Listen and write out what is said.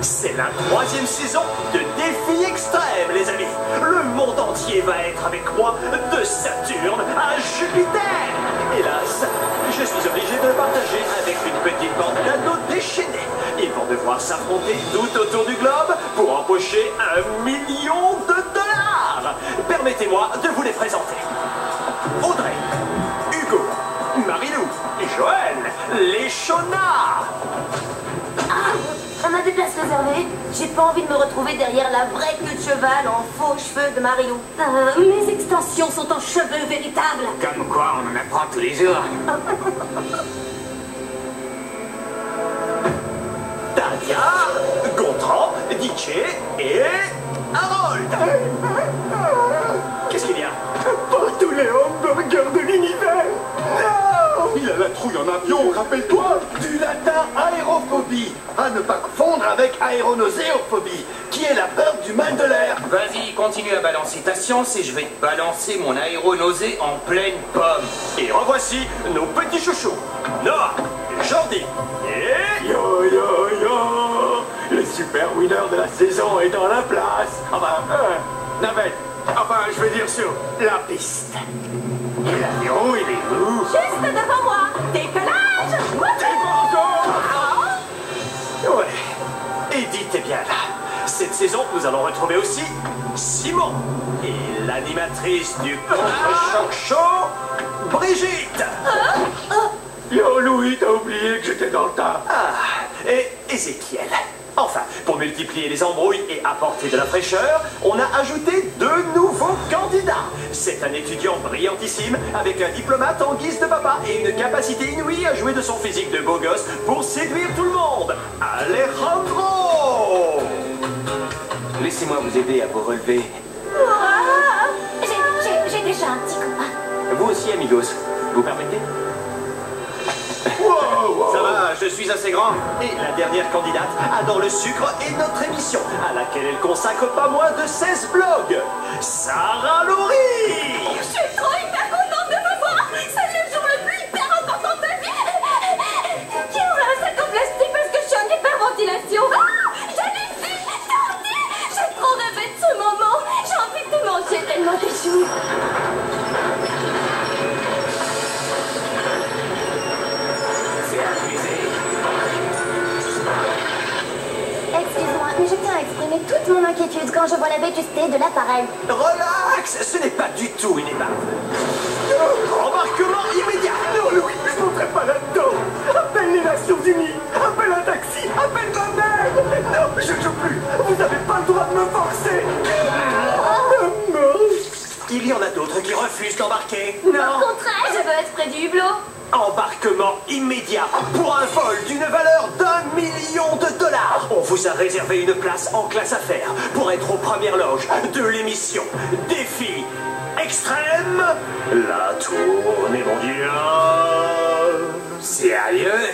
C'est la 3e saison de Défi Extrême, les amis. Le monde entier va être avec moi de Saturne à Jupiter. Hélas, je suis obligé de le partager avec une petite bande d'ados déchaînés. Ils vont devoir s'affronter tout autour du globe pour empocher 1 million de dollars. Permettez-moi de vous les présenter. Audrey, Hugo, Marilou, Joël, les Shona. On a des places réservées. J'ai pas envie de me retrouver derrière la vraie queue de cheval en faux cheveux de Marilou. Mes extensions sont en cheveux véritables. Comme quoi, on en apprend tous les jours. Tania, Gontran, DJ et Harold. Qu'est-ce qu'il y a? Pas tous les hamburgers de l'univers. Non! Il a la trouille en avion, rappelle-toi. Du latin aérophobie, à ne pas confondre avec aéronauséophobie, qui est la peur du mal de l'air. Vas-y, continue à balancer ta science et je vais te balancer mon aéronausée en pleine pomme. Et revoici nos petits chouchous. Noah, Jordi et... Yo yo yo! Le super winner de la saison est dans la place. Enfin, navette. Enfin, je veux dire sur la piste. Et l'avion, il est où? Juste devant moi. Décollage. T'es pas encore? Ouais, Edith est bien là. Cette saison, nous allons retrouver aussi Simon et l'animatrice du Contre-Choc Show, Brigitte. Yo Louis, t'as oublié que j'étais dans le tas. Ah, et Ézéchiel. Enfin, pour multiplier les embrouilles et apporter de la fraîcheur, on a ajouté 2 nouveaux candidats. C'est un étudiant brillantissime avec un diplomate en guise de papa et une capacité inouïe à jouer de son physique de beau gosse pour séduire tout le monde. Alejandro! Laissez-moi vous aider à vous relever. J'ai déjà un petit copain. Vous aussi, amigos. Vous permettez? Ça va, je suis assez grand. Et la dernière candidate adore le sucre et notre émission, à laquelle elle consacre pas moins de 16 blogs. Sarah Laurie! Je suis trop hyper contente de me voir. C'est le jour le plus hyper important de ma vie. Qui ouvre un sac en plastique parce que je suis en hyperventilation. J'hallucine. Tordi. J'ai trop rêvé de ce moment. J'ai envie de manger tellement des choux. Excuse-moi, mais je tiens à exprimer toute mon inquiétude quand je vois la vétusté de l'appareil. Relax, ce n'est pas du tout une épave. Embarquement immédiat. Non Louis, je ne ferai pas là-dedans. Appelle les Nations Unies. Appelle un taxi. Appelle ma mère. Non, je ne joue plus. Vous n'avez pas le droit de me forcer. Il y en a d'autres qui refusent d'embarquer. Au contraire, je veux être près du hublot. Embarquement immédiat pour un vol d'une valeur d'1 million de dollars. On vous a réservé une place en classe affaires pour être aux premières loges de l'émission Défi Extrême, la tournée mondiale. Sérieux?